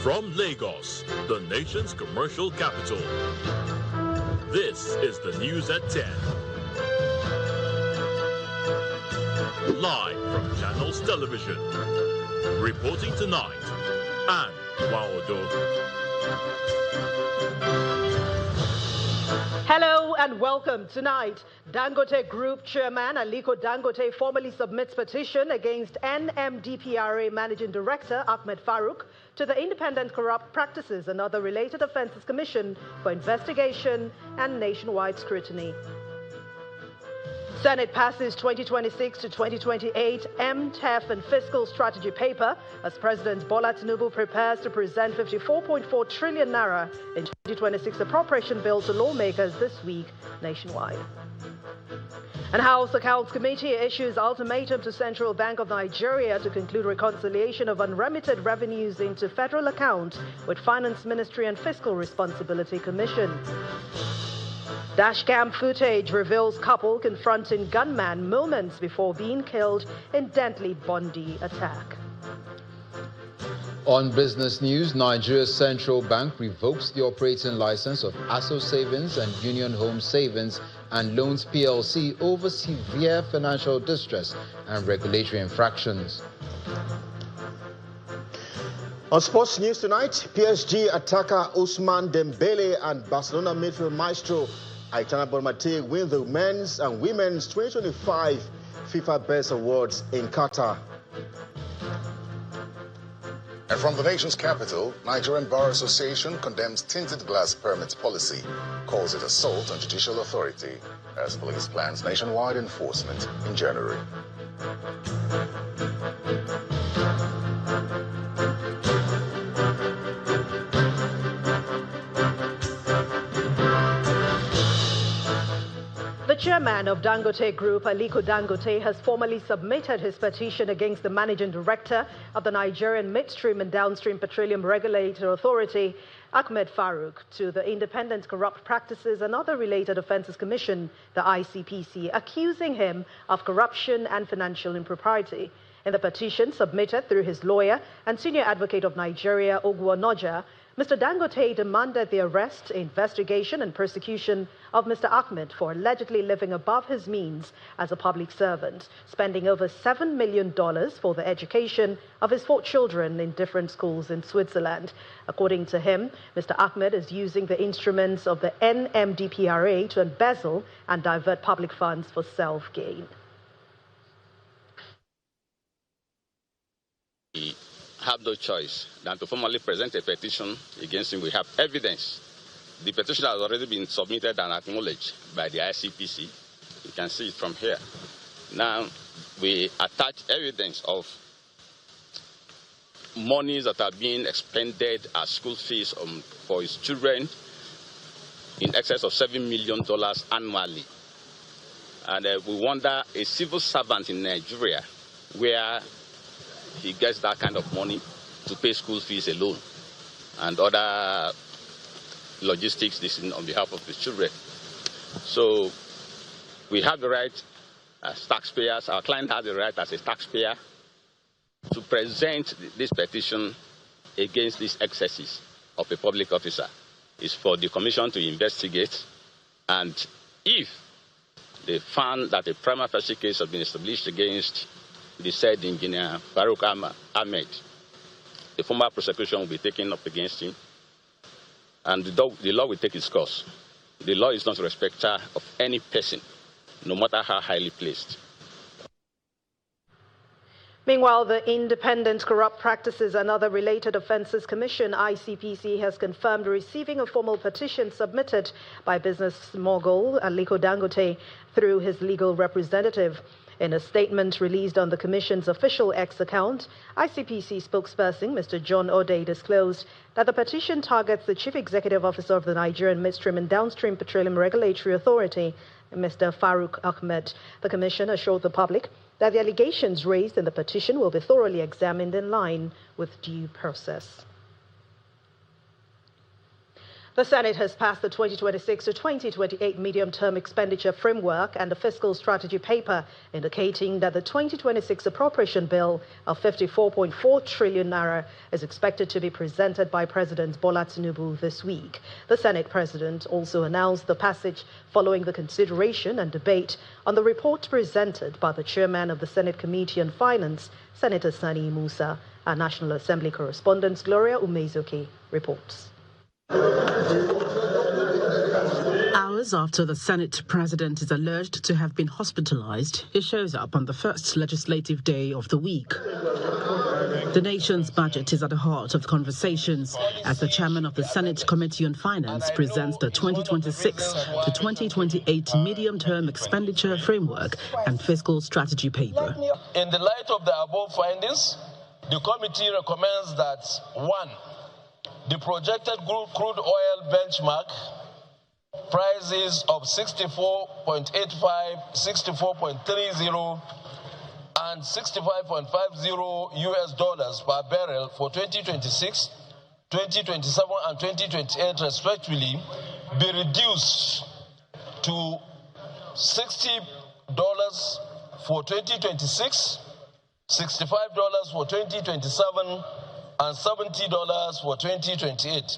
From Lagos, the nation's commercial capital, this is the news at 10. Live from Channels Television. Reporting tonight, Anne Waodo. Hello and welcome. Tonight, Dangote Group Chairman Aliko Dangote formally submits petition against NMDPRA Managing Director Ahmed Farouk to the Independent Corrupt Practices and Other Related Offences Commission for investigation and nationwide scrutiny. Senate passes 2026 to 2028 MTEF and fiscal strategy paper as President Bola Tinubu prepares to present 54.4 trillion naira in 2026 appropriation bill to lawmakers this week nationwide. And House Accounts Committee issues ultimatum to Central Bank of Nigeria to conclude reconciliation of unremitted revenues into federal account with Finance Ministry and Fiscal Responsibility Commission. Dashcam footage reveals couple confronting gunman moments before being killed in deadly Bondi attack. On business news, Nigeria's central bank revokes the operating license of ASO Savings and Union Home Savings and Loans PLC over severe financial distress and regulatory infractions. On sports news tonight, PSG attacker Ousmane Dembele and Barcelona midfield maestro Aitana Bonmate win the men's and women's 2025 FIFA Best Awards in Qatar. And from the nation's capital, Nigerian Bar Association condemns tinted glass permits policy, calls it assault on judicial authority, as police plans nationwide enforcement in January. The chairman of Dangote Group, Aliko Dangote, has formally submitted his petition against the managing director of the Nigerian Midstream and Downstream Petroleum Regulatory Authority, Ahmed Farouk, to the Independent Corrupt Practices and Other Related Offences Commission, the ICPC, accusing him of corruption and financial impropriety. In the petition submitted through his lawyer and senior advocate of Nigeria, Ogwuonoja, Mr. Dangote demanded the arrest, investigation and prosecution of Mr. Ahmed for allegedly living above his means as a public servant, spending over $7 million for the education of his 4 children in different schools in Switzerland. According to him, Mr. Ahmed is using the instruments of the NMDPRA to embezzle and divert public funds for self-gain. Have no choice than to formally present a petition against him. We have evidence. The petition has already been submitted and acknowledged by the ICPC. You can see it from here. Now, we attach evidence of monies that are being expended as school fees for his children in excess of $7 million annually. And we wonder, a civil servant in Nigeria, where he gets that kind of money to pay school fees alone and other logistics on behalf of his children. So we have the right as taxpayers, our client has the right as a taxpayer to present this petition against these excesses of a public officer. It's for the commission to investigate, and if they found that a prima facie case has been established against the said engineer Farouk Ahmed, the formal prosecution will be taken up against him, and the law will take its course. The law is not a respecter of any person, no matter how highly placed. Meanwhile, the Independent Corrupt Practices and Other Related Offences Commission, ICPC, has confirmed receiving a formal petition submitted by business mogul Aliko Dangote through his legal representative. In a statement released on the Commission's official X account, ICPC spokesperson Mr. John Ode disclosed that the petition targets the Chief Executive Officer of the Nigerian Midstream and Downstream Petroleum Regulatory Authority, Mr. Farouk Ahmed. The Commission assured the public that the allegations raised in the petition will be thoroughly examined in line with due process. The Senate has passed the 2026 to 2028 medium-term expenditure framework and the fiscal strategy paper, indicating that the 2026 appropriation bill of 54.4 trillion naira is expected to be presented by President Bola Tinubu this week. The Senate President also announced the passage following the consideration and debate on the report presented by the chairman of the Senate Committee on Finance, Senator Sani Musa. Our National Assembly correspondent Gloria Umezoke reports. Hours after the Senate President is alleged to have been hospitalized, he shows up on the first legislative day of the week. The nation's budget is at the heart of conversations as the chairman of the Senate Committee on Finance presents the 2026 to 2028 medium-term expenditure framework and fiscal strategy paper. In the light of the above findings, the committee recommends that 1. The projected crude oil benchmark prices of 64.85, 64.30, and 65.50 US dollars per barrel for 2026, 2027, and 2028 respectively be reduced to $60 for 2026, $65 for 2027, and $70 for 2028.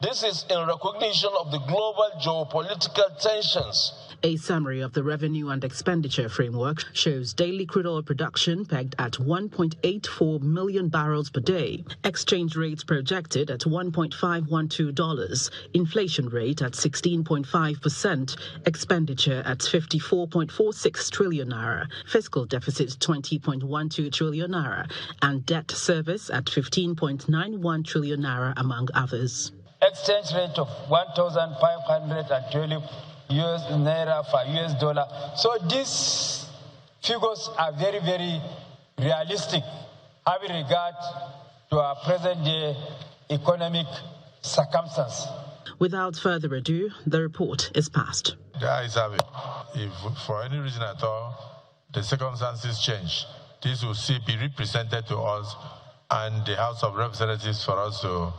This is in recognition of the global geopolitical tensions. A summary of the revenue and expenditure framework shows daily crude oil production pegged at 1.84 million barrels per day, exchange rates projected at $1.512, inflation rate at 16.5%, expenditure at 54.46 trillion naira, fiscal deficit 20.12 trillion naira, and debt service at 15.91 trillion naira, among others. Exchange rate of 1,512 US naira for US dollar. So these figures are very, very realistic, having regard to our present day economic circumstance. Without further ado, the report is passed. The ayes have it. If for any reason at all the circumstances change, this will still be represented to us and the House of Representatives for us to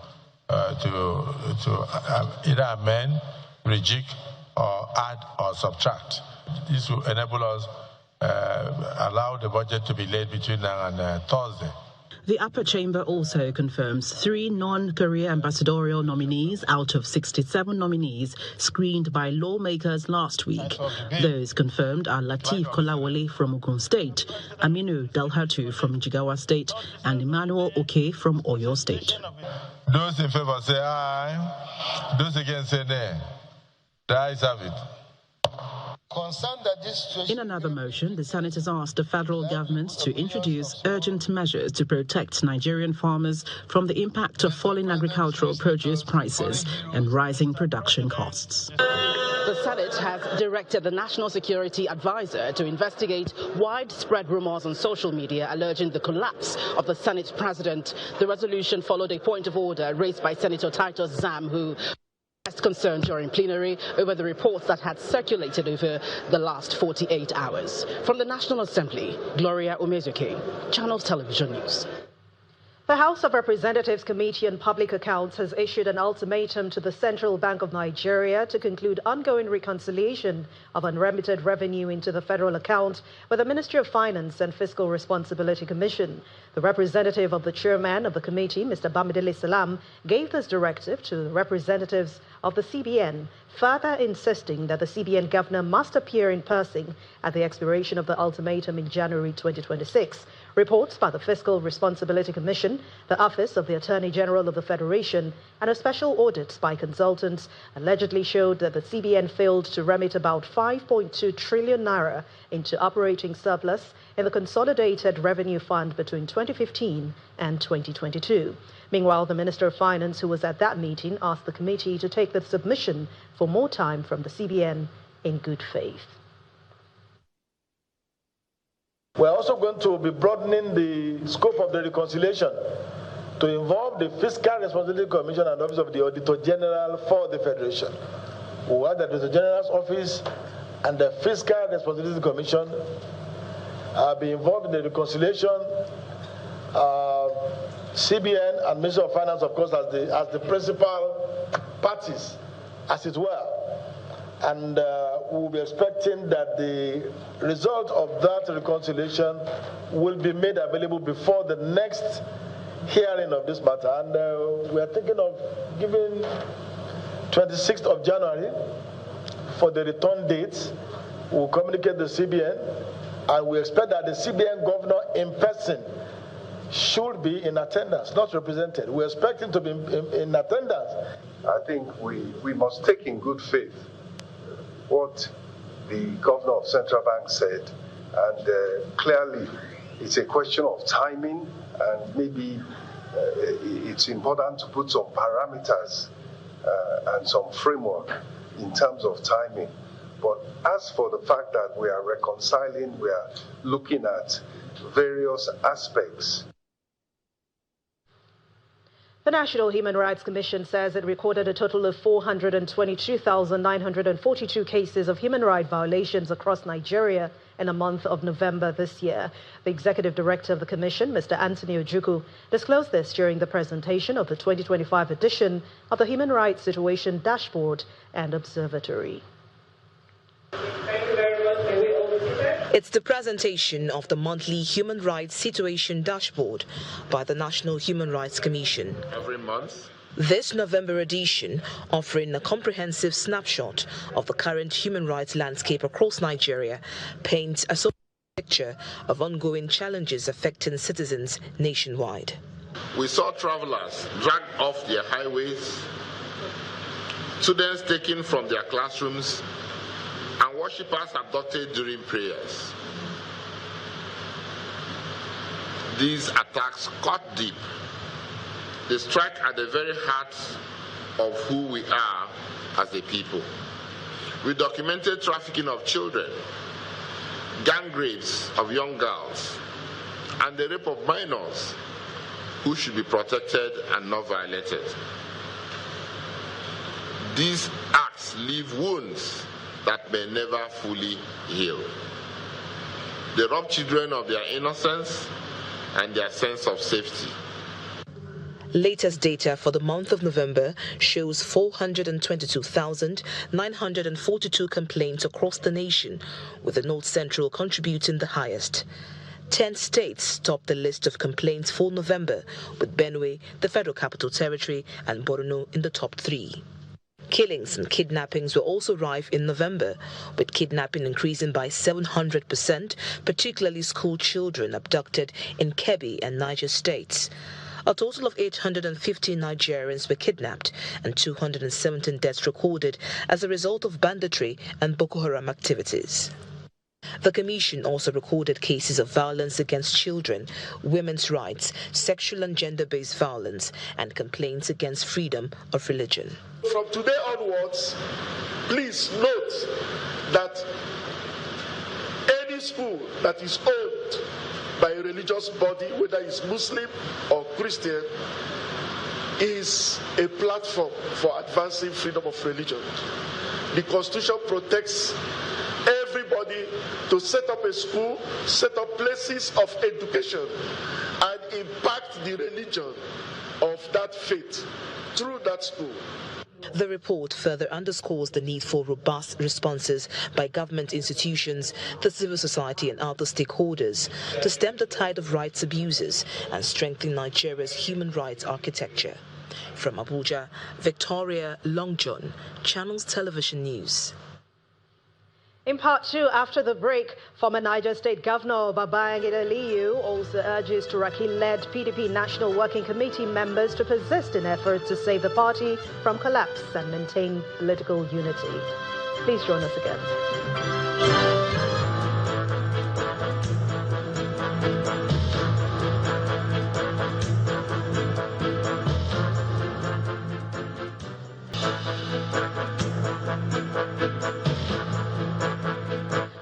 either amend, reject, or add or subtract. This will enable us allow the budget to be laid between now and Thursday. The upper chamber also confirms 3 non-career ambassadorial nominees out of 67 nominees screened by lawmakers last week. Those confirmed are Lateef Kolawole from Oyo State, Aminu Dalhatu from Jigawa State, and Emmanuel Oke from Oyo State. Those in favor say aye. Those against say nay. The ayes have it. In another motion, the Senate has asked the federal government to introduce urgent measures to protect Nigerian farmers from the impact of falling agricultural produce prices and rising production costs. The Senate has directed the National Security Advisor to investigate widespread rumors on social media alleging the collapse of the Senate President. The resolution followed a point of order raised by Senator Titus Zam, who expressed concern during plenary over the reports that had circulated over the last 48 hours. From the National Assembly, Gloria Umezoke, Channels Television News. The House of Representatives Committee on Public Accounts has issued an ultimatum to the Central Bank of Nigeria to conclude ongoing reconciliation of unremitted revenue into the federal account with the Ministry of Finance and Fiscal Responsibility Commission. The representative of the chairman of the committee, Mr. Bamidele Salam, gave this directive to the representatives of the CBN, further insisting that the CBN governor must appear in person at the expiration of the ultimatum in January 2026. Reports by the Fiscal Responsibility Commission, the Office of the Attorney General of the Federation, and a special audit by consultants allegedly showed that the CBN failed to remit about 5.2 trillion naira into operating surplus in the Consolidated Revenue Fund between 2015 and 2022. Meanwhile, the Minister of Finance, who was at that meeting, asked the committee to take the submission for more time from the CBN in good faith. We're also going to be broadening the scope of the reconciliation to involve the Fiscal Responsibility Commission and Office of the Auditor General for the Federation. We have the Auditor General's Office and the Fiscal Responsibility Commission be involved in the reconciliation CBN and Ministry of Finance, of course, as the principal parties, as it were. And we will be expecting that the result of that reconciliation will be made available before the next hearing of this matter. And we are thinking of giving 26th of January for the return date. We'll communicate the CBN, and we expect that the CBN governor in person should be in attendance, not represented. We expect him to be in attendance. I think we must take in good faith what the governor of Central Bank said, and clearly it's a question of timing, and maybe it's important to put some parameters and some framework in terms of timing. But as for the fact that we are reconciling, we are looking at various aspects. The National Human Rights Commission says it recorded a total of 422,942 cases of human rights violations across Nigeria in the month of November this year. The Executive Director of the Commission, Mr. Anthony Ojukwu, disclosed this during the presentation of the 2025 edition of the Human Rights Situation Dashboard and Observatory. It's the presentation of the monthly Human Rights Situation Dashboard by the National Human Rights Commission. Every month. This November edition, offering a comprehensive snapshot of the current human rights landscape across Nigeria, paints a sobering picture of ongoing challenges affecting citizens nationwide. We saw travelers dragged off their highways, students taken from their classrooms, and worshippers abducted during prayers. These attacks cut deep. They strike at the very heart of who we are as a people. We documented trafficking of children, gang rapes of young girls, and the rape of minors who should be protected and not violated. These acts leave wounds that may never fully heal. They rob children of their innocence and their sense of safety. Latest data for the month of November shows 422,942 complaints across the nation, with the North Central contributing the highest. 10 states topped the list of complaints for November, with Benue, the Federal Capital Territory, and Borno in the top 3. Killings and kidnappings were also rife in November, with kidnapping increasing by 700%, particularly school children abducted in Kebbi and Niger states. A total of 850 Nigerians were kidnapped and 217 deaths recorded as a result of banditry and Boko Haram activities. The Commission also recorded cases of violence against children, women's rights, sexual and gender-based violence, and complaints against freedom of religion. From today onwards, please note that any school that is owned by a religious body, whether it's Muslim or Christian, is a platform for advancing freedom of religion. The Constitution protects everybody to set up a school, set up places of education, and impact the religion of that faith through that school. The report further underscores the need for robust responses by government institutions, the civil society and other stakeholders to stem the tide of rights abuses and strengthen Nigeria's human rights architecture. From Abuja, Victoria Longjohn, Channels Television News. In part 2, after the break, former Niger State Governor Babangida Aliyu also urges Turaki-led PDP National Working Committee members to persist in efforts to save the party from collapse and maintain political unity. Please join us again.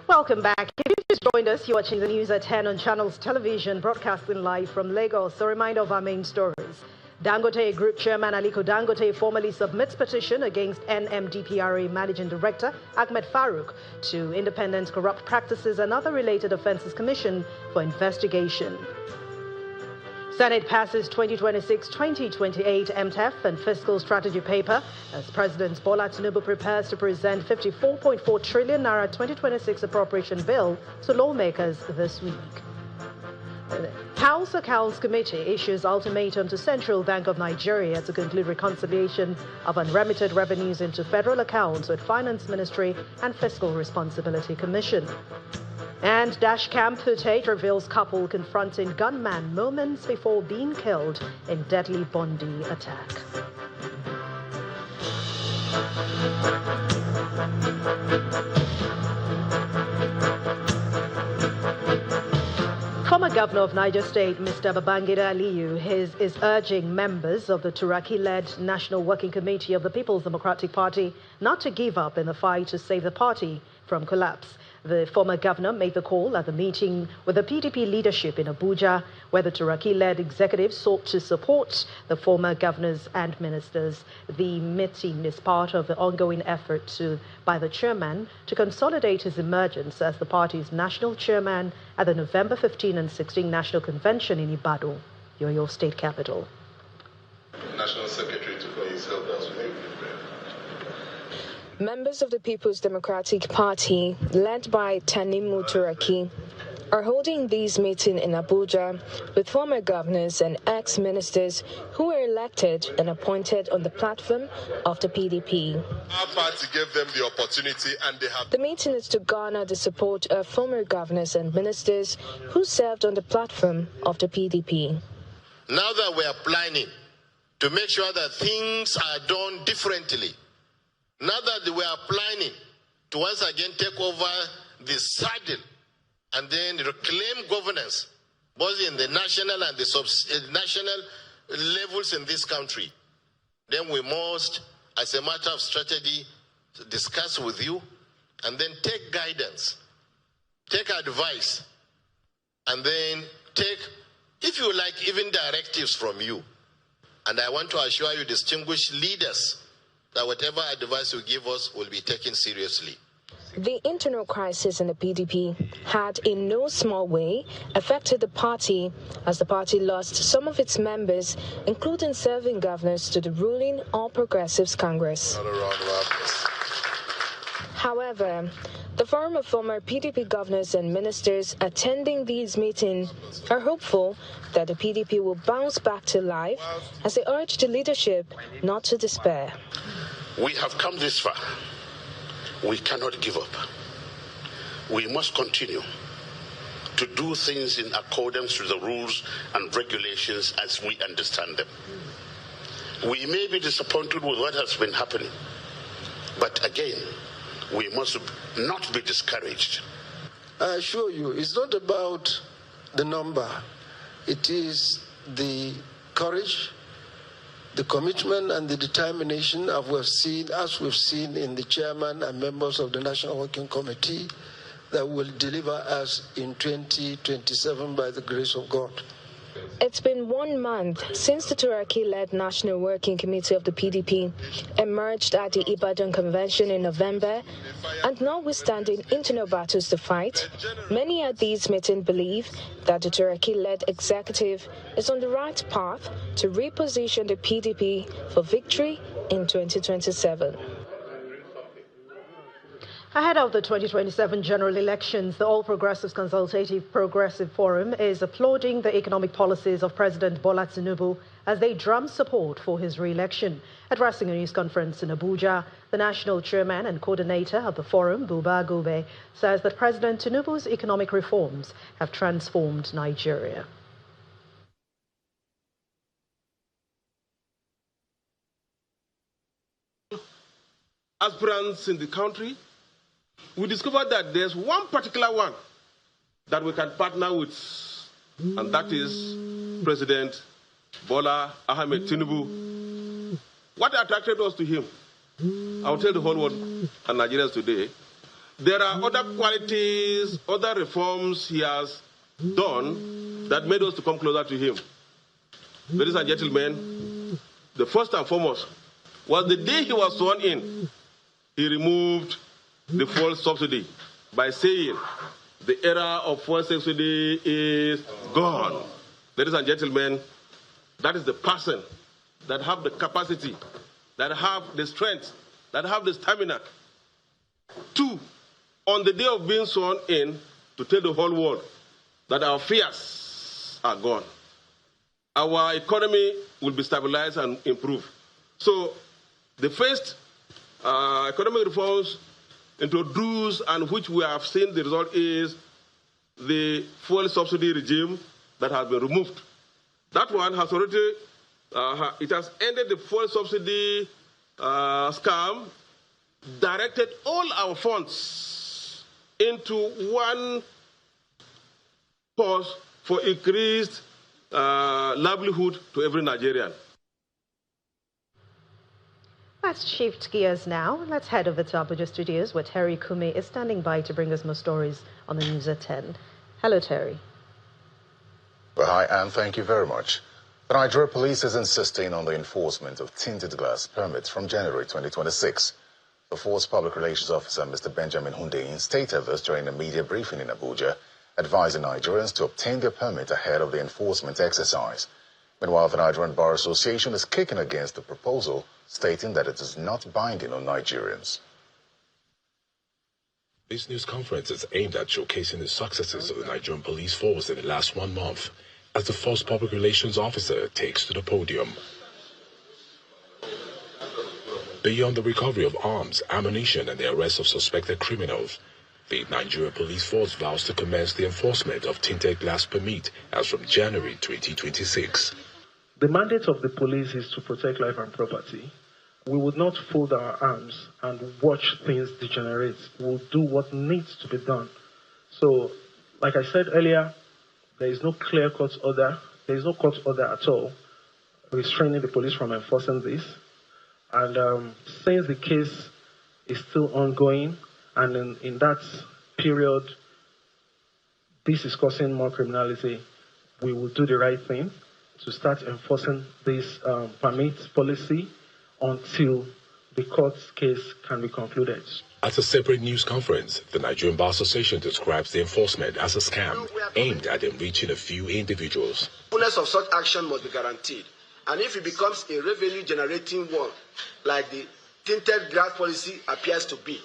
Welcome back. If you've just joined us, you're watching the news at 10 on Channels Television, broadcasting live from Lagos. A reminder of our main stories. Dangote Group Chairman Aliko Dangote formally submits petition against NMDPRA Managing Director Ahmed Farouk to Independent Corrupt Practices and Other Related Offences Commission for investigation. Senate passes 2026-2028 MTEF and fiscal strategy paper as President Bola Tinubu prepares to present 54.4 trillion naira 2026 appropriation bill to lawmakers this week. The House Accounts Committee issues ultimatum to Central Bank of Nigeria to conclude reconciliation of unremitted revenues into federal accounts with Finance Ministry and Fiscal Responsibility Commission. And Dashcam footage reveals couple confronting gunman moments before being killed in deadly Bondi attack. Former Governor of Niger State, Mr. Babangida Aliyu, is urging members of the Turaki-led National Working Committee of the People's Democratic Party not to give up in the fight to save the party from collapse. The former governor made the call at the meeting with the PDP leadership in Abuja, where the Turaki-led executive sought to support the former governors and ministers. The meeting is part of the ongoing effort by the chairman to consolidate his emergence as the party's national chairman at the November 15 and 16 National Convention in Ibadan, the Oyo State capital. National Secretary to please help us with Members of the People's Democratic Party, led by Tanimu Turaki, are holding this meeting in Abuja with former governors and ex-ministers who were elected and appointed on the platform of the PDP. Our party gave them the opportunity and they have... The meeting is to garner the support of former governors and ministers who served on the platform of the PDP. Now that we are planning to make sure that things are done differently, now that we are planning to once again take over the saddle and then reclaim governance, both in the national and the national levels in this country, then we must, as a matter of strategy, discuss with you and then take guidance, take advice, and then take, if you like, even directives from you. And I want to assure you, distinguished leaders, that whatever advice you give us will be taken seriously. The internal crisis in the PDP had in no small way affected the party, as the party lost some of its members, including serving governors, to the ruling All Progressives Congress. However, the forum of former PDP governors and ministers attending these meetings are hopeful that the PDP will bounce back to life, as they urge the leadership not to despair. We have come this far. We cannot give up. We must continue to do things in accordance with the rules and regulations as we understand them. We may be disappointed with what has been happening, but again, we must not be discouraged. I assure you, it's not about the number. It is the courage, the commitment and the determination as we've seen in the chairman and members of the National Working Committee that will deliver us in 2027 by the grace of God. It's been 1 month since the Turaki-led National Working Committee of the PDP emerged at the Ibadan Convention in November, and notwithstanding internal battles to fight, many at these meetings believe that the Turaki-led executive is on the right path to reposition the PDP for victory in 2027. Ahead of the 2027 general elections, the All Progressives Consultative Progressive Forum is applauding the economic policies of President Bola Tinubu as they drum support for his re-election. Addressing a news conference in Abuja, the national chairman and coordinator of the forum, Buba Gube, says that President Tinubu's economic reforms have transformed Nigeria. Aspirants in the country, we discovered that there's one particular one that we can partner with, and that is President Bola Ahmed Tinubu. What attracted us to him? I'll tell the whole world and Nigerians today. There are other qualities, other reforms he has done that made us to come closer to him. Ladies and gentlemen, the first and foremost was the day he was sworn in, he removed the fuel subsidy by saying the era of fuel subsidy is gone. ladies and gentlemen, that is the person that have the capacity, that have the strength, that have the stamina to, on the day of being sworn in, to tell the whole world that our fears are gone. Our economy will be stabilized and improved. So the first economic reforms introduced and which we have seen the result is the fuel subsidy regime that has been removed. That one has already, it has ended the fuel subsidy scam, directed all our funds into one purse for increased livelihood to every Nigerian. Let's shift gears now. Let's head over to Abuja Studios where Terry Kume is standing by to bring us more stories on the News at 10. Hello, Terry. Well, hi, Anne. Thank you very much. The Nigeria Police is insisting on the enforcement of tinted glass permits from January 2026. The Force Public Relations Officer, Mr. Benjamin Hundeyin, stated this during a media briefing in Abuja, advising Nigerians to obtain their permit ahead of the enforcement exercise. Meanwhile, the Nigerian Bar Association is kicking against the proposal, stating that it is not binding on Nigerians. This news conference is aimed at showcasing the successes of the Nigerian police force in the last 1 month, as the Force Public Relations Officer takes to the podium. Beyond the recovery of arms, ammunition, and the arrest of suspected criminals, the Nigerian police force vows to commence the enforcement of tinted glass permit as from January 2026. The mandate of the police is to protect life and property. We would not fold our arms and watch things degenerate. We'll do what needs to be done. So, like I said earlier, there is no clear-cut order. There is no court order at all restraining the police from enforcing this. And since the case is still ongoing, and in that period, this is causing more criminality, we will do the right thing to start enforcing this permit policy until the court's case can be concluded. At a separate news conference, the Nigerian Bar Association describes the enforcement as a scam aimed at enriching a few individuals. The fullness of such action must be guaranteed. And if it becomes a revenue-generating one, like the tinted glass policy appears to be,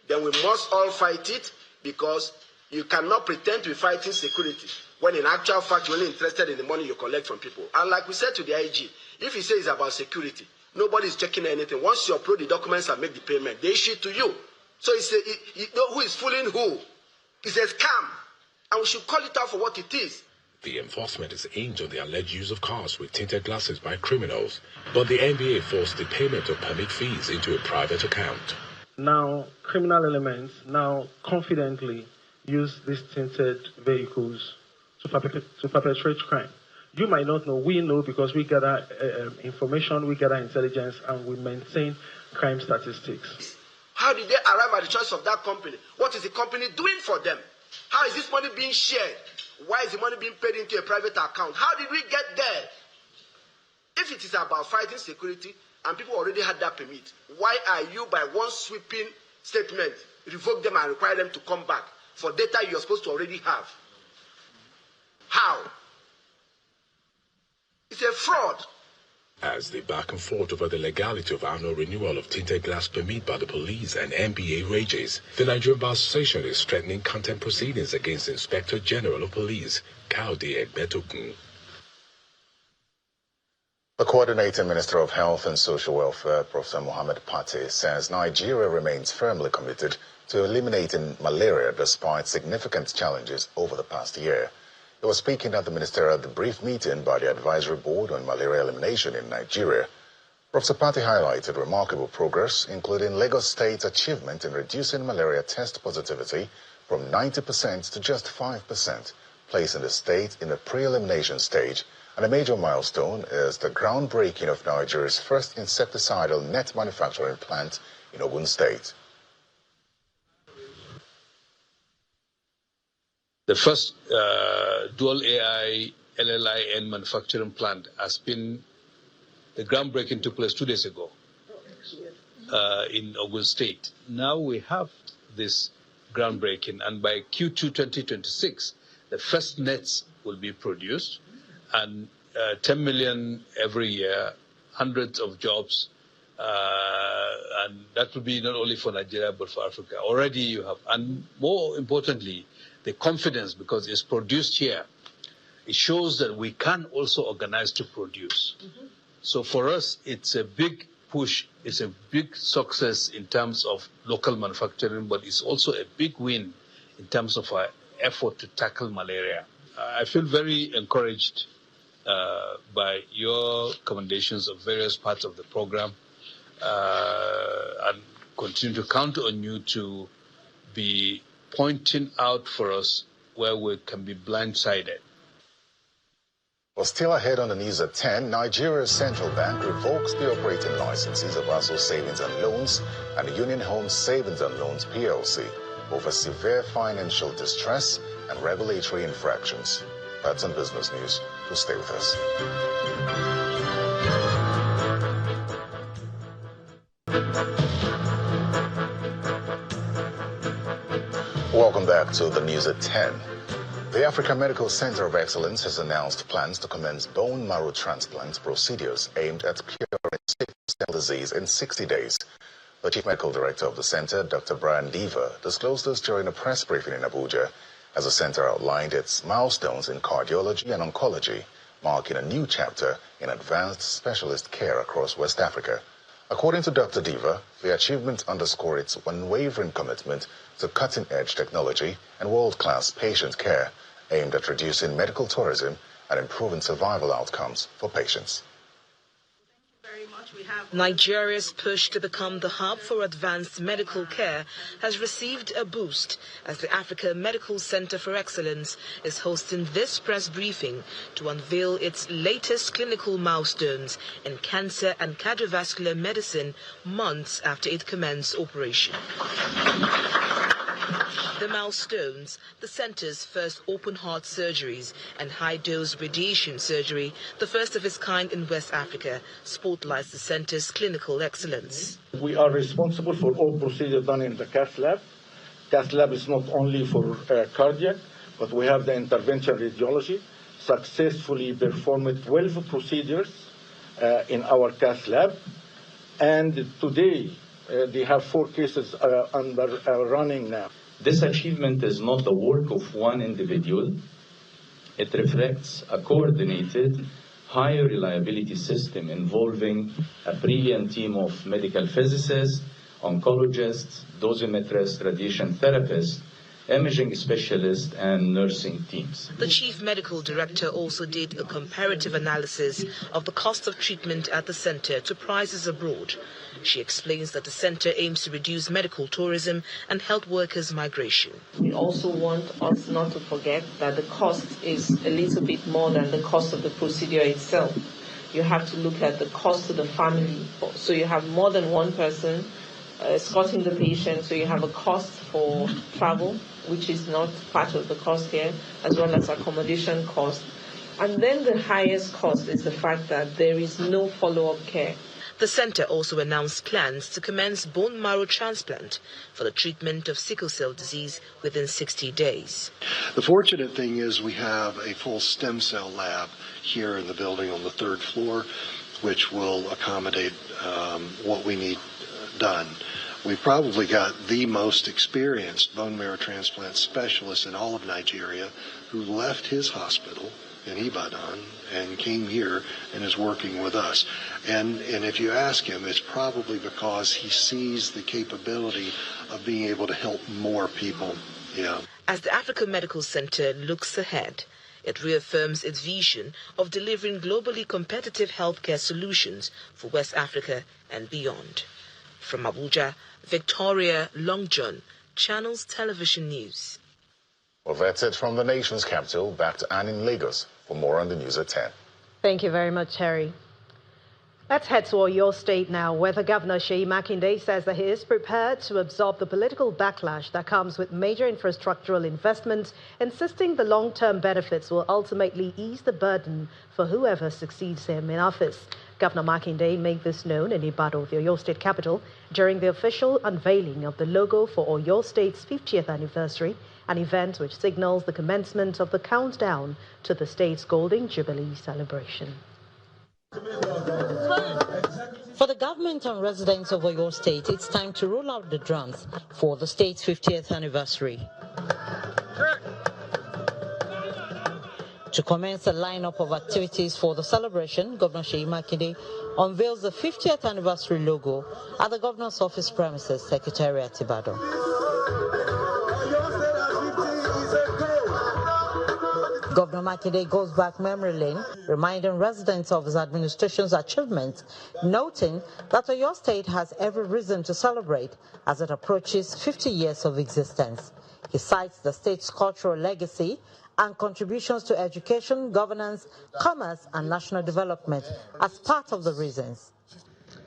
then we must all fight it, because you cannot pretend to be fighting security when in actual fact you're only interested in the money you collect from people. And like we said to the IG, if he says it's about security, nobody is checking anything. Once you upload the documents and make the payment, they issue it to you. So you know who is fooling who? It's a scam. And we should call it out for what it is. The enforcement is aimed on the alleged use of cars with tinted glasses by criminals, but the NBA forced the payment of permit fees into a private account. Now, criminal elements now confidently use these tinted vehicles to perpetrate crime. You might not know. We know because we gather information, we gather intelligence, and we maintain crime statistics. How did they arrive at the choice of that company? What is the company doing for them? How is this money being shared? Why is the money being paid into a private account? How did we get there? If it is about fighting security and people already had that permit, why are you, by one sweeping statement, revoke them and require them to come back for data you're supposed to already have? How? It's a fraud. As the back and forth over the legality of annual renewal of tinted glass permit by the police and NBA rages, the Nigerian Bar Association is threatening contempt proceedings against the Inspector General of Police, Kaude Egbetokun. The Coordinating Minister of Health and Social Welfare, Professor Mohammed Pate, says Nigeria remains firmly committed to eliminating malaria despite significant challenges over the past year. He was speaking at the ministerial debrief meeting by the Advisory Board on Malaria Elimination in Nigeria. Professor Pate highlighted remarkable progress, including Lagos State's achievement in reducing malaria test positivity from 90% to just 5%, placing the state in the pre-elimination stage. And a major milestone is the groundbreaking of Nigeria's first insecticidal net manufacturing plant in Oyo State. The first dual AI LLIN manufacturing plant has been, the groundbreaking took place 2 days ago in Oyo State. Now we have this groundbreaking, and by Q2 2026, the first nets will be produced, and 10 million every year, hundreds of jobs, and that would be not only for Nigeria but for Africa. Already you have, and more importantly, the confidence, because it's produced here. It shows that we can also organize to produce. So for us, it's a big push, it's a big success in terms of local manufacturing, but it's also a big win in terms of our effort to tackle malaria. I feel very encouraged by your recommendations of various parts of the program, and continue to count on you to be pointing out for us where we can be blindsided. Well, still ahead on the news at 10, Nigeria's central bank revokes the operating licenses of ASO Savings and Loans and Union Home Savings and Loans PLC over severe financial distress and regulatory infractions. That's on Business News. So stay with us. Welcome back to the news at 10. The African Medical Center of Excellence has announced plans to commence bone marrow transplant procedures aimed at curing sickle cell disease in 60 days. The Chief Medical Director of the center, Dr. Brian Deaver, disclosed this during a press briefing in Abuja as the center outlined its milestones in cardiology and oncology, marking a new chapter in advanced specialist care across West Africa. According to Dr. Deaver, the achievement underscores its unwavering commitment to cutting-edge technology and world-class patient care, aimed at reducing medical tourism and improving survival outcomes for patients. Nigeria's push to become the hub for advanced medical care has received a boost as the Africa Medical Center for Excellence is hosting this press briefing to unveil its latest clinical milestones in cancer and cardiovascular medicine months after it commenced operation. The milestones, the center's first open-heart surgeries and high-dose radiation surgery, the first of its kind in West Africa, spotlights the center's clinical excellence. We are responsible for all procedures done in the cath lab. Cath lab is not only for cardiac, but we have the intervention radiology, successfully performed 12 procedures in our cath lab. And today, they have 4 cases running now. This achievement is not the work of one individual. It reflects a coordinated, high reliability system involving a brilliant team of medical physicists, oncologists, dosimetrists, radiation therapists, imaging specialists, and nursing teams. The Chief Medical Director also did a comparative analysis of the cost of treatment at the center to prices abroad. She explains that the center aims to reduce medical tourism and health workers' migration. We also want us not to forget that the cost is a little bit more than the cost of the procedure itself. You have to look at the cost to the family. So you have more than one person escorting the patient, so you have a cost for travel, which is not part of the cost here, as well as accommodation cost. And then the highest cost is the fact that there is no follow-up care. The center also announced plans to commence bone marrow transplant for the treatment of sickle cell disease within 60 days. The fortunate thing is we have a full stem cell lab here in the building on the 3rd floor, which will accommodate what we need done. We've probably got the most experienced bone marrow transplant specialist in all of Nigeria, who left his hospital in Ibadan and came here and is working with us. And if you ask him, it's probably because he sees the capability of being able to help more people. Yeah. As the Africa Medical Center looks ahead, it reaffirms its vision of delivering globally competitive healthcare solutions for West Africa and beyond. From Abuja, Victoria Longjohn, Channels Television News. Well, that's it from the nation's capital. Back to Anne in Lagos for more on the news at 10. Thank you very much, Terry. Let's head to Oyo State now, where the Governor Seyi Makinde says that he is prepared to absorb the political backlash that comes with major infrastructural investments, insisting the long-term benefits will ultimately ease the burden for whoever succeeds him in office. Governor Makinde made this known in Ibadan, the Oyo State capital, during the official unveiling of the logo for Oyo State's 50th anniversary an event which signals the commencement of the countdown to the state's Golden Jubilee celebration. For the government and residents of Oyo State, it's time to roll out the drums for the state's 50th anniversary. To commence a lineup of activities for the celebration, Governor Seyi Makinde unveils the 50th anniversary logo at the governor's office premises, Secretariat Ibadan. Governor Makinde goes back memory lane, reminding residents of his administration's achievements, noting that Oyo State has every reason to celebrate as it approaches 50 years of existence. He cites the state's cultural legacy and contributions to education, governance, commerce, and national development as part of the reasons.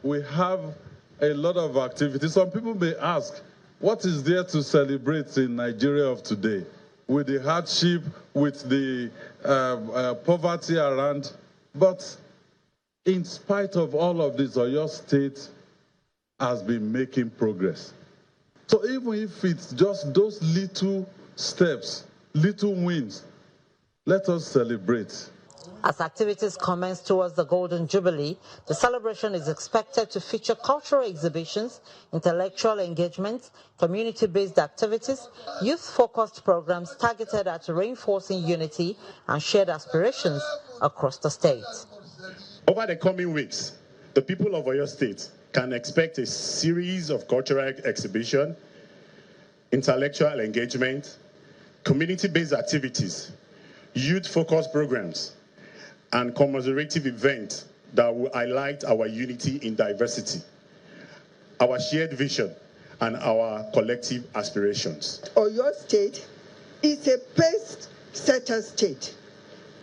We have a lot of activities. Some people may ask, what is there to celebrate in Nigeria of today? With the hardship, with the poverty around. But in spite of all of this, Oyo State has been making progress. So even if it's just those little steps, little wins, let us celebrate. As activities commence towards the Golden Jubilee, the celebration is expected to feature cultural exhibitions, intellectual engagements, community-based activities, youth-focused programs targeted at reinforcing unity and shared aspirations across the state. Over the coming weeks, the people of Oyo State can expect a series of cultural exhibitions, intellectual engagement, community-based activities, youth-focused programs, and commemorative events that will highlight our unity in diversity, our shared vision, and our collective aspirations. Oyo State is a pace-setter state,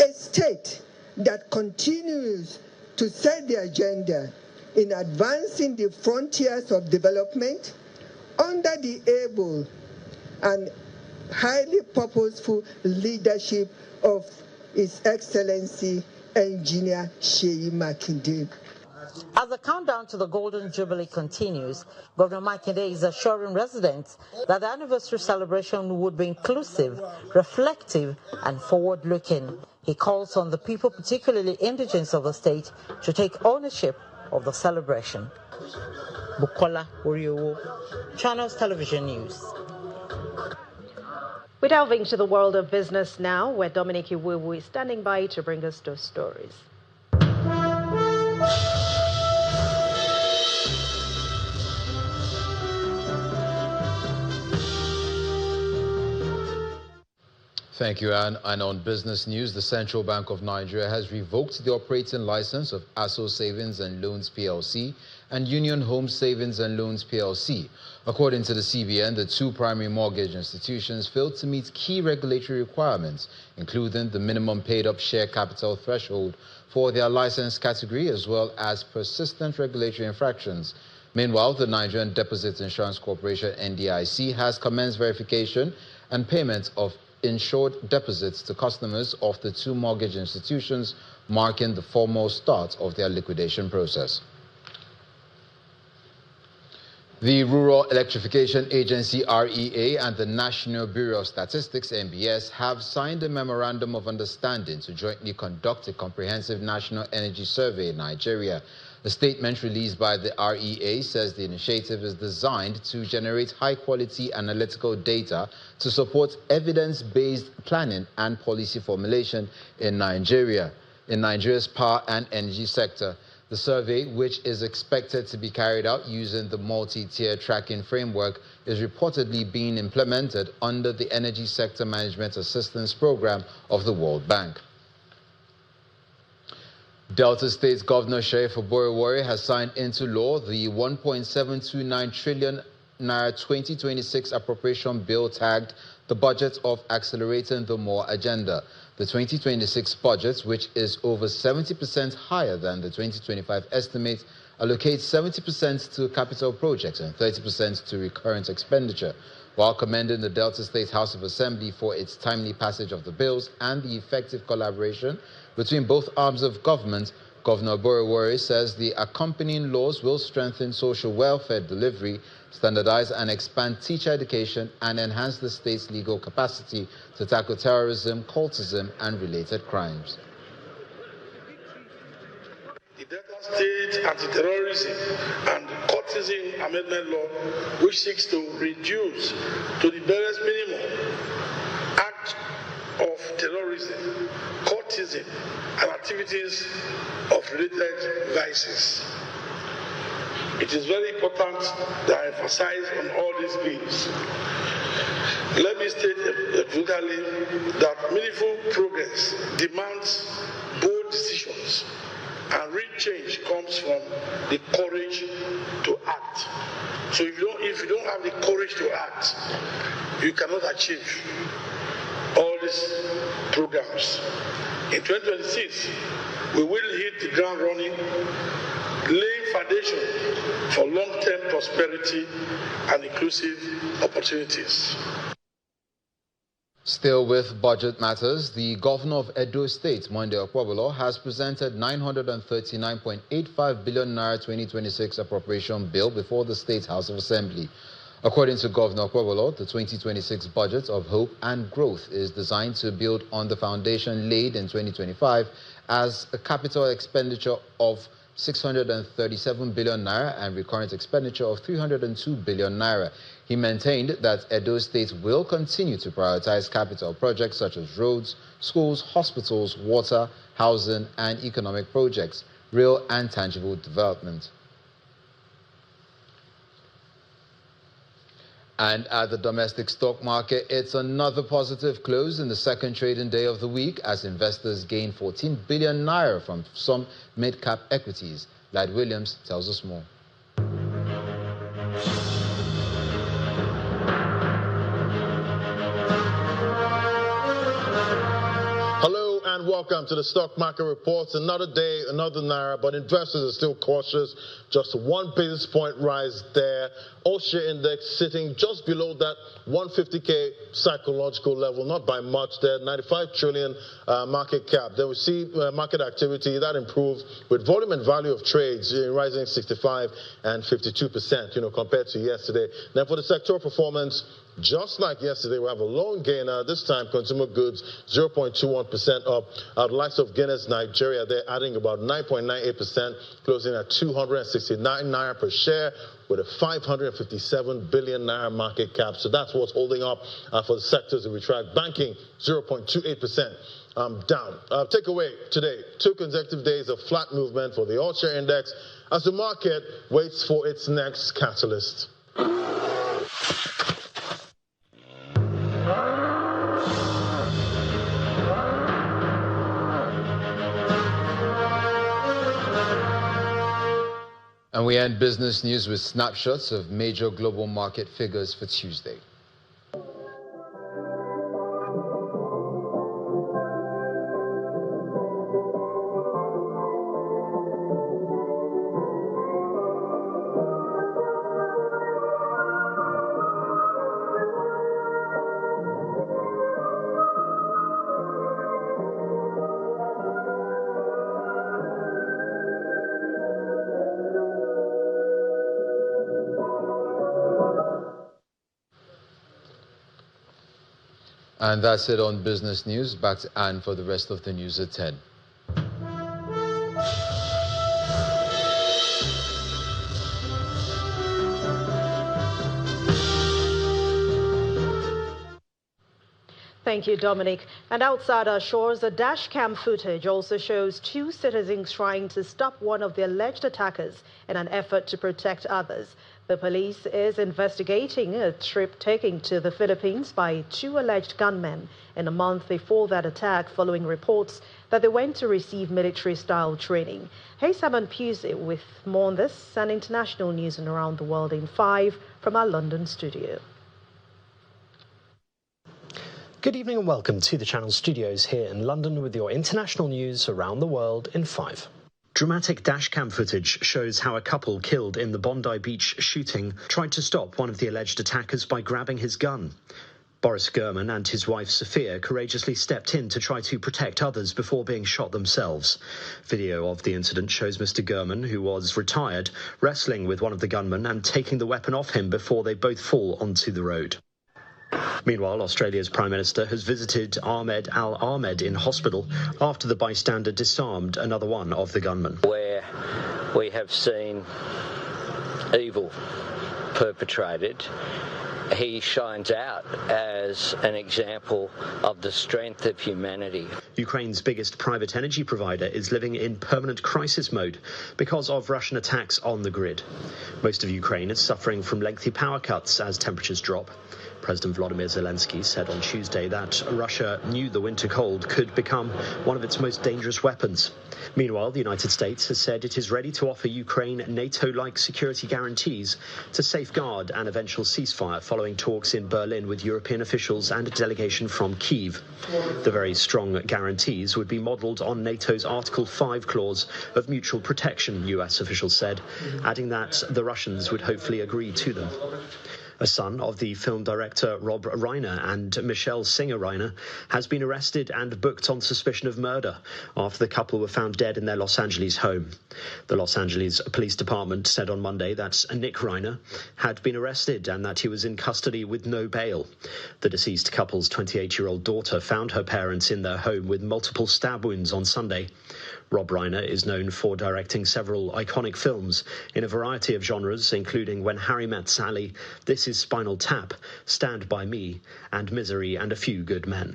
a state that continues to set the agenda in advancing the frontiers of development under the able and highly purposeful leadership of His Excellency Engineer Seyi Makinde. As the countdown to the Golden Jubilee continues, Governor Makinde is assuring residents that the anniversary celebration would be inclusive, reflective, and forward-looking. He calls on the people, particularly indigents of the state, to take ownership of the celebration. Bukola Oriowo, Channels Television News. We delve into the world of business now, where Dominic Iwewu is standing by to bring us those stories. Thank you, Anne. And on business news, the Central Bank of Nigeria has revoked the operating license of ASO Savings and Loans PLC and Union Home Savings and Loans PLC. According to the CBN, the two primary mortgage institutions failed to meet key regulatory requirements, including the minimum paid-up share capital threshold for their license category, as well as persistent regulatory infractions. Meanwhile, the Nigerian Deposit Insurance Corporation, NDIC, has commenced verification and payment of insured deposits to customers of the two mortgage institutions, marking the formal start of their liquidation process. The Rural Electrification Agency, REA, and the National Bureau of Statistics, NBS, have signed a memorandum of understanding to jointly conduct a comprehensive national energy survey in Nigeria. A statement released by the REA says the initiative is designed to generate high-quality analytical data to support evidence-based planning and policy formulation in Nigeria. In Nigeria's power and energy sector, the survey, which is expected to be carried out using the multi-tier tracking framework, is reportedly being implemented under the Energy Sector Management Assistance Program of the World Bank. Delta State's Governor Sheriff Oborevwori has signed into law the 1.729 trillion naira 2026 appropriation bill tagged the Budget of Accelerating the More agenda. The 2026 budget, which is over 70% higher than the 2025 estimate, allocates 70% to capital projects and 30% to recurrent expenditure. While commending the Delta State House of Assembly for its timely passage of the bills and the effective collaboration between both arms of government, Governor Borewori says the accompanying laws will strengthen social welfare delivery, standardize and expand teacher education, and enhance the state's legal capacity to tackle terrorism, cultism, and related crimes. The Delta State Anti-Terrorism and Cultism Amendment Law, which seeks to reduce to the barest minimum acts of terrorism, cultism, and activities of related vices. It is very important that I emphasize on all these bills. Let me state clearly that meaningful progress demands bold decisions, and real change comes from the courage to act. So if you don't have the courage to act, you cannot achieve all these programs. In 2026, we will hit the ground running, laying foundation for long-term prosperity and inclusive opportunities. Still with budget matters, the governor of Oyo State, Monday Okwobolo, has presented 939.85 billion naira 2026 appropriation bill before the State House of Assembly. According to Governor Okwobolo, the 2026 budget of hope and growth is designed to build on the foundation laid in 2025 as a capital expenditure of 637 billion naira and recurrent expenditure of 302 billion naira. He maintained that Oyo State will continue to prioritize capital projects such as roads, schools, hospitals, water, housing, and economic projects, real and tangible development. And at the domestic stock market, it's another positive close in the second trading day of the week as investors gain 14 billion naira from some mid-cap equities. Lad Williams tells us more. Hello and welcome to the Stock Market Reports. Another day, another naira, but investors are still cautious. Just 1 basis point rise there. All-share index sitting just below that 150K psychological level, not by much there, 95 trillion market cap. Then we see market activity that improved with volume and value of trades rising 65 and 52%, compared to yesterday. Then for the sectoral performance, just like yesterday, we have a lone gainer. This time, consumer goods 0.21% up. The likes of Guinness, Nigeria, they're adding about 9.98%, closing at 269 naira per share with a 557 billion naira market cap. So that's what's holding up for the sectors that we track. Banking 0.28%. Down. Takeaway today, 2 consecutive days of flat movement for the all-share index as the market waits for its next catalyst. And we end business news with snapshots of major global market figures for Tuesday. And that's it on business news. Back to Anne for the rest of the news at 10. Thank you, Dominic. And outside our shores, the dash cam footage also shows 2 citizens trying to stop one of the alleged attackers in an effort to protect others. The police is investigating a trip taken to the Philippines by 2 alleged gunmen in a month before that attack, following reports that they went to receive military-style training. Hey, Simon Pusey with more on this and international news and around the world in 5 from our London studio. Good evening and welcome to the Channel studios here in London with your international news around the world in 5. Dramatic dashcam footage shows how a couple killed in the Bondi Beach shooting tried to stop one of the alleged attackers by grabbing his gun. Boris Gurman and his wife Sophia courageously stepped in to try to protect others before being shot themselves. Video of the incident shows Mr. Gurman, who was retired, wrestling with one of the gunmen and taking the weapon off him before they both fall onto the road. Meanwhile, Australia's Prime Minister has visited Ahmed Al-Ahmed in hospital after the bystander disarmed another one of the gunmen. Where we have seen evil perpetrated, he shines out as an example of the strength of humanity. Ukraine's biggest private energy provider is living in permanent crisis mode because of Russian attacks on the grid. Most of Ukraine is suffering from lengthy power cuts as temperatures drop. President Volodymyr Zelensky said on Tuesday that Russia knew the winter cold could become one of its most dangerous weapons. Meanwhile, the United States has said it is ready to offer Ukraine NATO-like security guarantees to safeguard an eventual ceasefire following talks in Berlin with European officials and a delegation from Kyiv. The very strong guarantees would be modelled on NATO's Article 5 clause of mutual protection, US officials said, adding that the Russians would hopefully agree to them. A son of the film director Rob Reiner and Michelle Singer Reiner has been arrested and booked on suspicion of murder after the couple were found dead in their Los Angeles home. The Los Angeles Police Department said on Monday that Nick Reiner had been arrested and that he was in custody with no bail. The deceased couple's 28-year-old daughter found her parents in their home with multiple stab wounds on Sunday. Rob Reiner is known for directing several iconic films in a variety of genres, including When Harry Met Sally, This Is Spinal Tap, Stand By Me, and Misery and a Few Good Men.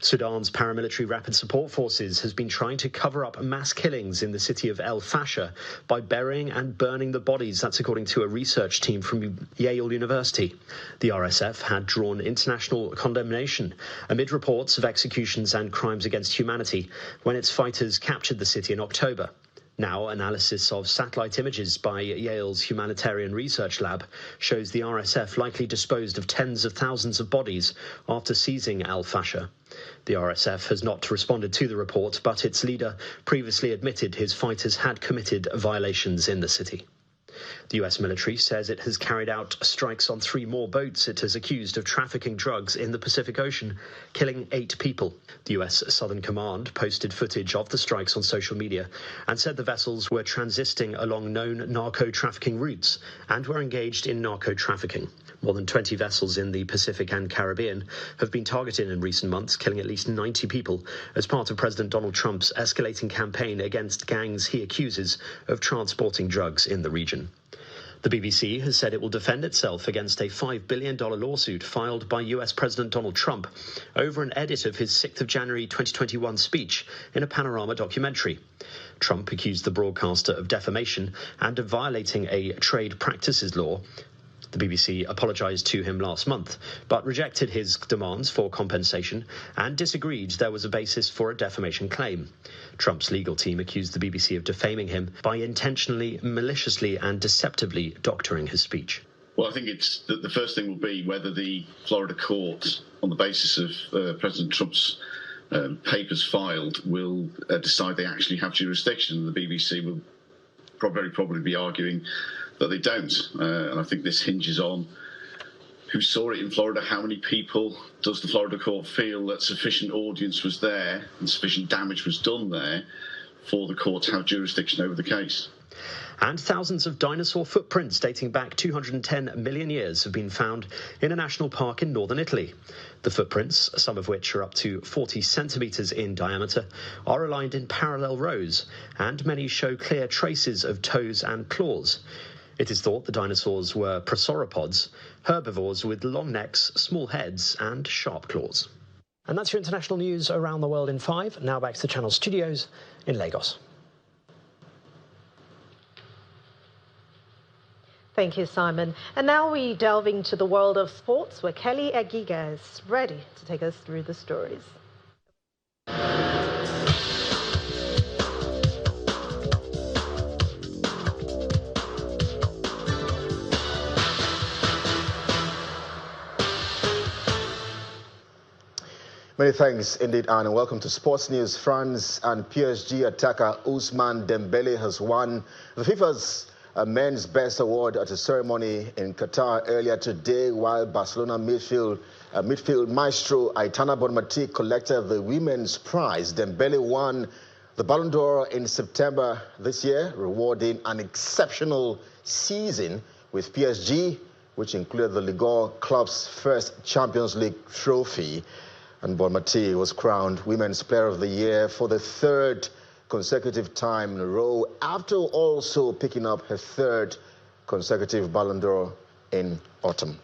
Sudan's paramilitary rapid support forces has been trying to cover up mass killings in the city of El Fasher by burying and burning the bodies. That's according to a research team from Yale University. The RSF had drawn international condemnation amid reports of executions and crimes against humanity when its fighters captured the city in October. Now, analysis of satellite images by Yale's Humanitarian Research Lab shows the RSF likely disposed of tens of thousands of bodies after seizing Al Fasher. The RSF has not responded to the report, but its leader previously admitted his fighters had committed violations in the city. The US military says it has carried out strikes on 3 more boats it has accused of trafficking drugs in the Pacific Ocean, killing 8 people. The US Southern Command posted footage of the strikes on social media and said the vessels were transiting along known narco-trafficking routes and were engaged in narco-trafficking. More than 20 vessels in the Pacific and Caribbean have been targeted in recent months, killing at least 90 people as part of President Donald Trump's escalating campaign against gangs he accuses of transporting drugs in the region. The BBC has said it will defend itself against a $5 billion lawsuit filed by US President Donald Trump over an edit of his 6th of January 2021 speech in a Panorama documentary. Trump accused the broadcaster of defamation and of violating a trade practices law. The BBC apologised to him last month, but rejected his demands for compensation and disagreed there was a basis for a defamation claim. Trump's legal team accused the BBC of defaming him by intentionally, maliciously and deceptively doctoring his speech. Well, I think it's the first thing will be whether the Florida court, on the basis of President Trump's papers filed, will decide they actually have jurisdiction. The BBC will very probably be arguing that they don't. And I think this hinges on who saw it in Florida, how many people does the Florida court feel that sufficient audience was there and sufficient damage was done there for the court to have jurisdiction over the case. And thousands of dinosaur footprints dating back 210 million years have been found in a national park in northern Italy. The footprints, some of which are up to 40 centimetres in diameter, are aligned in parallel rows, and many show clear traces of toes and claws. It is thought the dinosaurs were prosauropods, herbivores with long necks, small heads and sharp claws. And that's your international news around the world in 5. Now back to the Channel studios in Lagos. Thank you, Simon. And now we delve into the world of sports, where Kelly Agiga is ready to take us through the stories. Many thanks indeed, Anne, and welcome to Sports News. France and PSG attacker Ousmane Dembele has won the FIFA's a men's best award at a ceremony in Qatar earlier today, while Barcelona midfield maestro Aitana Bonmati collected the women's prize. Dembele won the Ballon d'Or in September this year, rewarding an exceptional season with PSG, which included the Ligue club's first Champions League trophy. And Bonmati was crowned Women's Player of the Year for the third consecutive time in a row, after also picking up her third consecutive Ballon d'Or in autumn.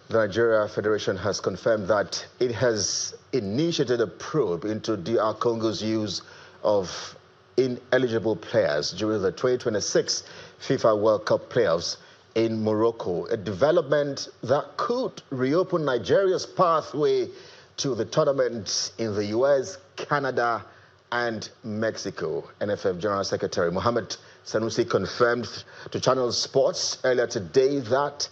The Nigeria Federation has confirmed that it has initiated a probe into DR Congo's use of ineligible players during the 2026 FIFA World Cup playoffs in Morocco, a development that could reopen Nigeria's pathway to the tournament in the US, Canada, and Mexico. NFF General Secretary Mohamed Sanusi confirmed to Channel Sports earlier today that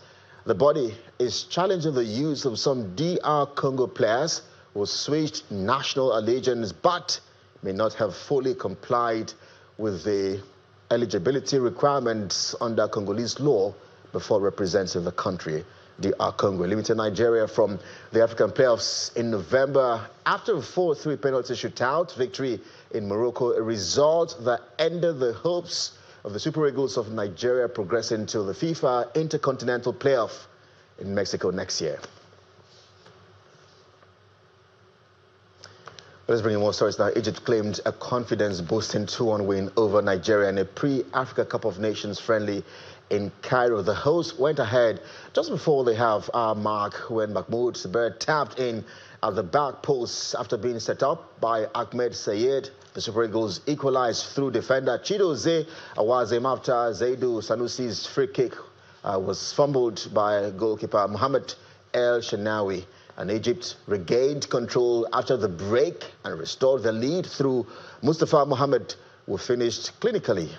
the body is challenging the use of some DR Congo players who switched national allegiance but may not have fully complied with the eligibility requirements under Congolese law before representing the country. DR Congo eliminated Nigeria from the African playoffs in November after a 4-3 penalty shootout victory in Morocco, a result that ended the hopes of the Super Eagles of Nigeria progressing to the FIFA Intercontinental Playoff in Mexico next year. Let's bring you more stories now. Egypt claimed a confidence-boosting 2-1 win over Nigeria in a pre-Africa Cup of Nations friendly in Cairo. The hosts went ahead just before the half-hour mark when Mahmoud Sabir tapped in at the back post after being set up by Ahmed Sayed. The Super Eagles equalized through defender Chidozie Awazim after Zaidu Sanusi's free kick was fumbled by goalkeeper Mohamed El Shenawi. And Egypt regained control after the break and restored the lead through Mustafa Mohamed, who finished clinically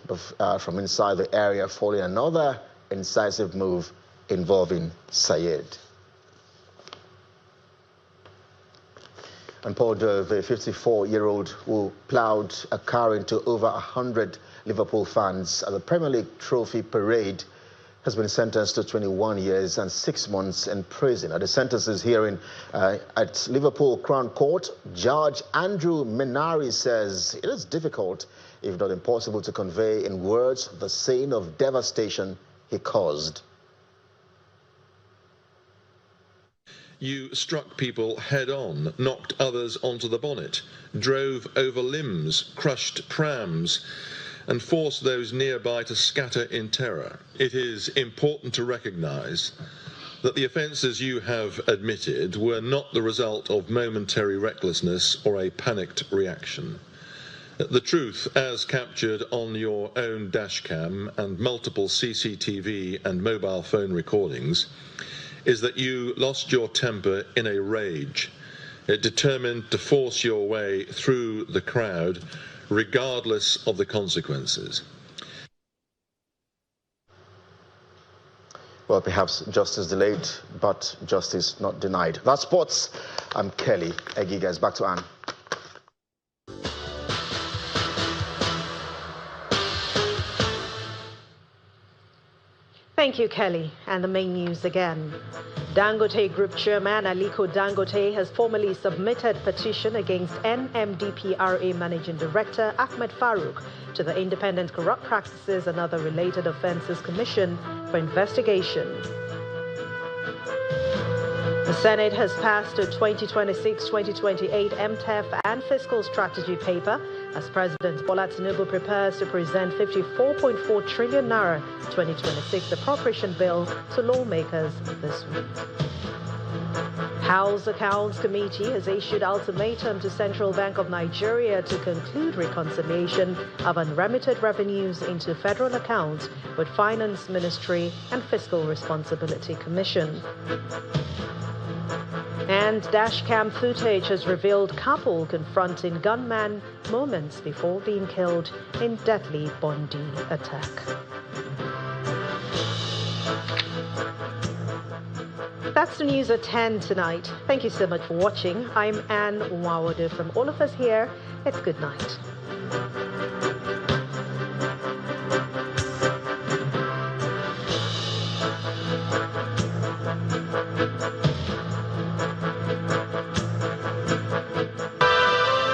from inside the area, following another incisive move involving Sayed. And Paul, the 54-year-old who ploughed a car into over 100 Liverpool fans at the Premier League Trophy Parade has been sentenced to 21 years and 6 months in prison. At the sentences hearing at Liverpool Crown Court, Judge Andrew Menari says it is difficult, if not impossible, to convey in words the scene of devastation he caused. You struck people head-on, knocked others onto the bonnet, drove over limbs, crushed prams, and forced those nearby to scatter in terror. It is important to recognise that the offences you have admitted were not the result of momentary recklessness or a panicked reaction. The truth, as captured on your own dashcam and multiple CCTV and mobile phone recordings, is that you lost your temper in a rage, determined to force your way through the crowd regardless of the consequences. Well, perhaps justice delayed, but justice not denied. That's sports. I'm Kelly Egigas. Back to Anne. Thank you, Kelly. And the main news again. Dangote Group Chairman Aliko Dangote has formally submitted petition against NMDPRA Managing Director Ahmed Farouk to the Independent Corrupt Practices and Other Related Offences Commission for investigation. The Senate has passed a 2026-2028 MTEF and fiscal strategy paper as President Bola Tinubu prepares to present 54.4 trillion naira 2026 appropriation bill to lawmakers this week. House Accounts Committee has issued ultimatum to Central Bank of Nigeria to conclude reconciliation of unremitted revenues into federal accounts with Finance Ministry and Fiscal Responsibility Commission. And dashcam footage has revealed couple confronting gunman moments before being killed in deadly Bondi attack. That's the news at 10 tonight. Thank you so much for watching. I'm Anne Nwawode. From all of us here, it's good night.